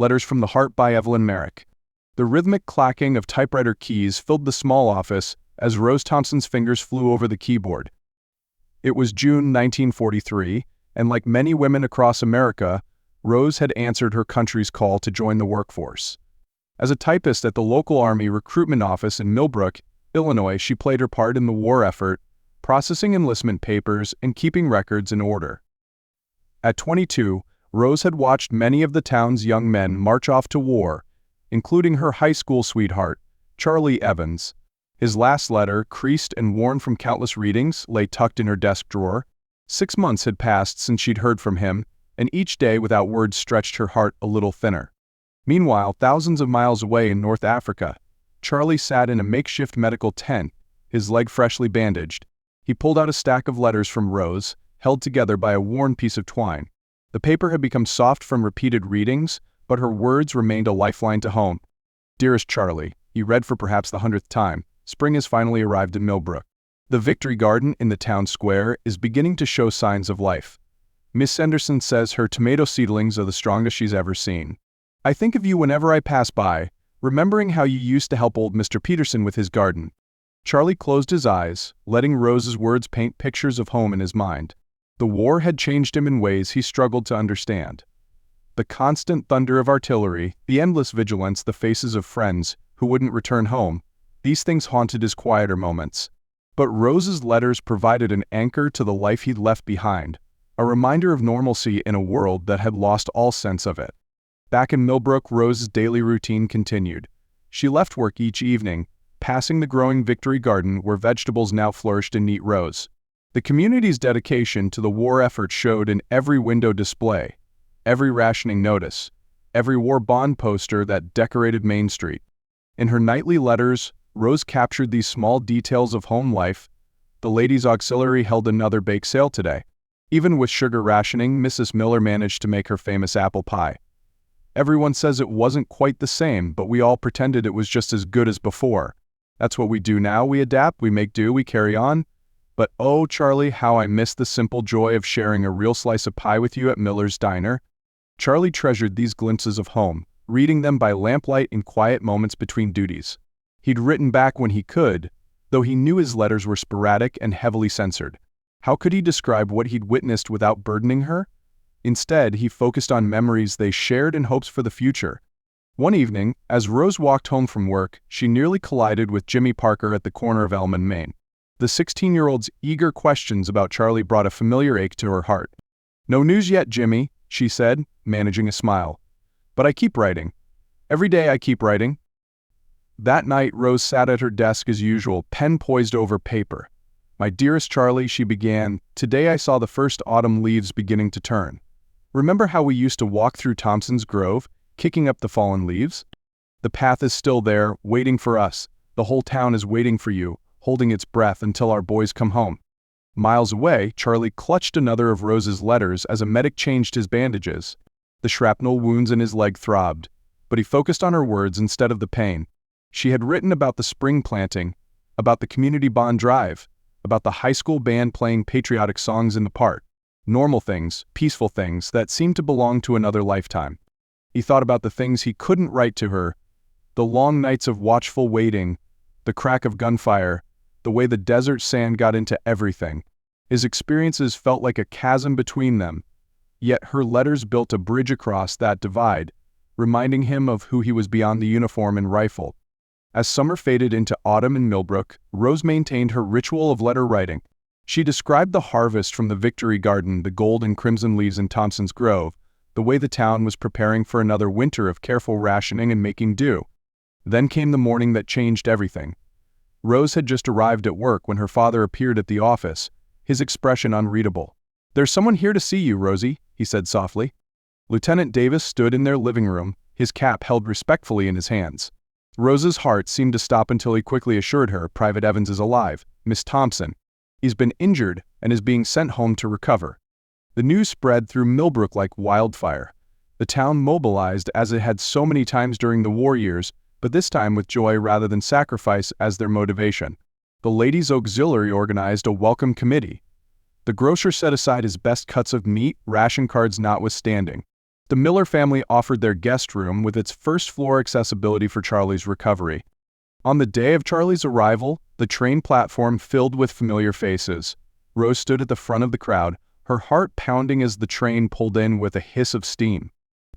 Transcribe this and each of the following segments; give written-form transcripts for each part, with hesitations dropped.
Letters from the Heart by Evelyn Merrick. The rhythmic clacking of typewriter keys filled the small office as Rose Thompson's fingers flew over the keyboard. It was June 1943, and like many women across America, Rose had answered her country's call to join the workforce. As a typist at the local Army recruitment office in Millbrook, Illinois, she played her part in the war effort, processing enlistment papers and keeping records in order. At 22, Rose had watched many of the town's young men march off to war, including her high school sweetheart, Charlie Evans. His last letter, creased and worn from countless readings, lay tucked in her desk drawer. 6 months had passed since she'd heard from him, and each day without words stretched her heart a little thinner. Meanwhile, thousands of miles away in North Africa, Charlie sat in a makeshift medical tent, his leg freshly bandaged. He pulled out a stack of letters from Rose, held together by a worn piece of twine. The paper had become soft from repeated readings, but her words remained a lifeline to home. "Dearest Charlie," he read for perhaps the 100th time, "spring has finally arrived in Millbrook. The Victory Garden in the town square is beginning to show signs of life. Miss Sanderson says her tomato seedlings are the strongest she's ever seen. I think of you whenever I pass by, remembering how you used to help old Mr. Peterson with his garden." Charlie closed his eyes, letting Rose's words paint pictures of home in his mind. The war had changed him in ways he struggled to understand. The constant thunder of artillery, the endless vigilance, the faces of friends who wouldn't return home, these things haunted his quieter moments. But Rose's letters provided an anchor to the life he'd left behind, a reminder of normalcy in a world that had lost all sense of it. Back in Millbrook, Rose's daily routine continued. She left work each evening, passing the growing Victory Garden where vegetables now flourished in neat rows. The community's dedication to the war effort showed in every window display, every rationing notice, every war bond poster that decorated Main Street. In her nightly letters, Rose captured these small details of home life. The ladies' auxiliary held another bake sale today. Even with sugar rationing, Mrs. Miller managed to make her famous apple pie. Everyone says it wasn't quite the same, but we all pretended it was just as good as before. That's what we do now. We adapt, we make do, we carry on. But oh, Charlie, how I miss the simple joy of sharing a real slice of pie with you at Miller's Diner. Charlie treasured these glimpses of home, reading them by lamplight in quiet moments between duties. He'd written back when he could, though he knew his letters were sporadic and heavily censored. How could he describe what he'd witnessed without burdening her? Instead, he focused on memories they shared and hopes for the future. One evening, as Rose walked home from work, she nearly collided with Jimmy Parker at the corner of Elm and Main. The 16-year-old's eager questions about Charlie brought a familiar ache to her heart. "No news yet, Jimmy," she said, managing a smile. "But I keep writing. Every day I keep writing." That night, Rose sat at her desk as usual, pen poised over paper. "My dearest Charlie," she began, "today I saw the first autumn leaves beginning to turn. Remember how we used to walk through Thompson's Grove, kicking up the fallen leaves? The path is still there, waiting for us. The whole town is waiting for you, holding its breath until our boys come home." Miles away, Charlie clutched another of Rose's letters as a medic changed his bandages. The shrapnel wounds in his leg throbbed, but he focused on her words instead of the pain. She had written about the spring planting, about the community bond drive, about the high school band playing patriotic songs in the park. Normal things, peaceful things that seemed to belong to another lifetime. He thought about the things he couldn't write to her, the long nights of watchful waiting, the crack of gunfire, the way the desert sand got into everything. His experiences felt like a chasm between them, yet her letters built a bridge across that divide, reminding him of who he was beyond the uniform and rifle. As summer faded into autumn in Millbrook, Rose maintained her ritual of letter writing. She described the harvest from the Victory Garden, the gold and crimson leaves in Thompson's Grove, the way the town was preparing for another winter of careful rationing and making do. Then came the morning that changed everything. Rose had just arrived at work when her father appeared at the office, his expression unreadable. "There's someone here to see you, Rosie," he said softly. Lieutenant Davis stood in their living room, his cap held respectfully in his hands. Rose's heart seemed to stop until he quickly assured her, "Private Evans is alive, Miss Thompson. He's been injured and is being sent home to recover." The news spread through Millbrook like wildfire. The town mobilized as it had so many times during the war years, but this time with joy rather than sacrifice as their motivation. The Ladies' Auxiliary organized a welcome committee. The grocer set aside his best cuts of meat, ration cards notwithstanding. The Miller family offered their guest room with its first-floor accessibility for Charlie's recovery. On the day of Charlie's arrival, the train platform filled with familiar faces. Rose stood at the front of the crowd, her heart pounding as the train pulled in with a hiss of steam.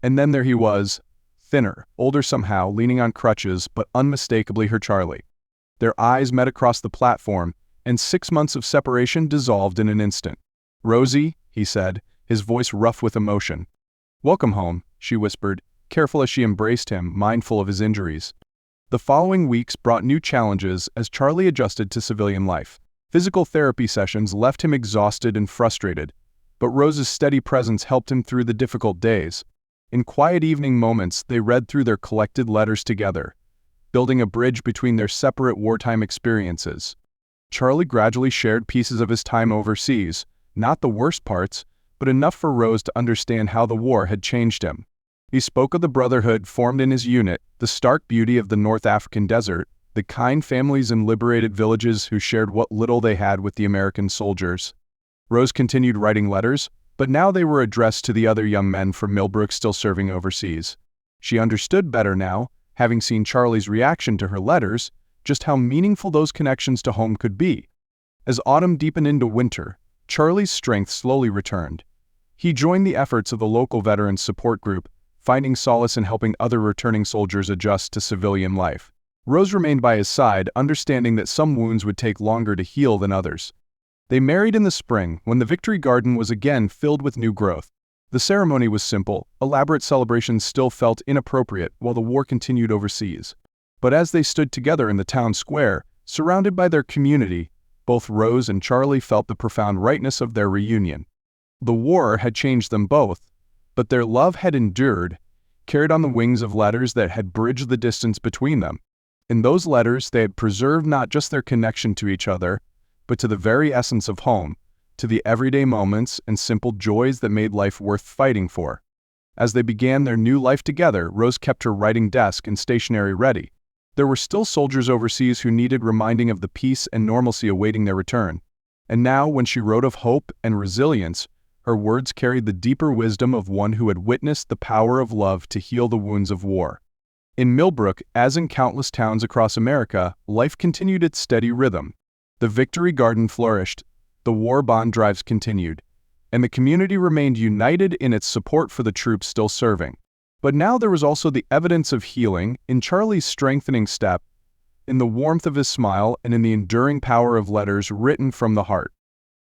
And then there he was, thinner, older somehow, leaning on crutches, but unmistakably her Charlie. Their eyes met across the platform, and 6 months of separation dissolved in an instant. "Rosie," he said, his voice rough with emotion. "Welcome home," she whispered, careful as she embraced him, mindful of his injuries. The following weeks brought new challenges as Charlie adjusted to civilian life. Physical therapy sessions left him exhausted and frustrated, but Rose's steady presence helped him through the difficult days. In quiet evening moments, they read through their collected letters together, building a bridge between their separate wartime experiences. Charlie gradually shared pieces of his time overseas, not the worst parts, but enough for Rose to understand how the war had changed him. He spoke of the brotherhood formed in his unit, the stark beauty of the North African desert, the kind families in liberated villages who shared what little they had with the American soldiers. Rose continued writing letters, but now they were addressed to the other young men from Millbrook still serving overseas. She understood better now, having seen Charlie's reaction to her letters, just how meaningful those connections to home could be. As autumn deepened into winter, Charlie's strength slowly returned. He joined the efforts of the local veterans support group, finding solace in helping other returning soldiers adjust to civilian life. Rose remained by his side, understanding that some wounds would take longer to heal than others. They married in the spring, when the Victory Garden was again filled with new growth. The ceremony was simple, elaborate celebrations still felt inappropriate while the war continued overseas. But as they stood together in the town square, surrounded by their community, both Rose and Charlie felt the profound rightness of their reunion. The war had changed them both, but their love had endured, carried on the wings of letters that had bridged the distance between them. In those letters, they had preserved not just their connection to each other, but to the very essence of home, to the everyday moments and simple joys that made life worth fighting for. As they began their new life together, Rose kept her writing desk and stationery ready. There were still soldiers overseas who needed reminding of the peace and normalcy awaiting their return. And now, when she wrote of hope and resilience, her words carried the deeper wisdom of one who had witnessed the power of love to heal the wounds of war. In Millbrook, as in countless towns across America, life continued its steady rhythm. The Victory Garden flourished, the war bond drives continued, and the community remained united in its support for the troops still serving. But now there was also the evidence of healing in Charlie's strengthening step, in the warmth of his smile, and in the enduring power of letters written from the heart.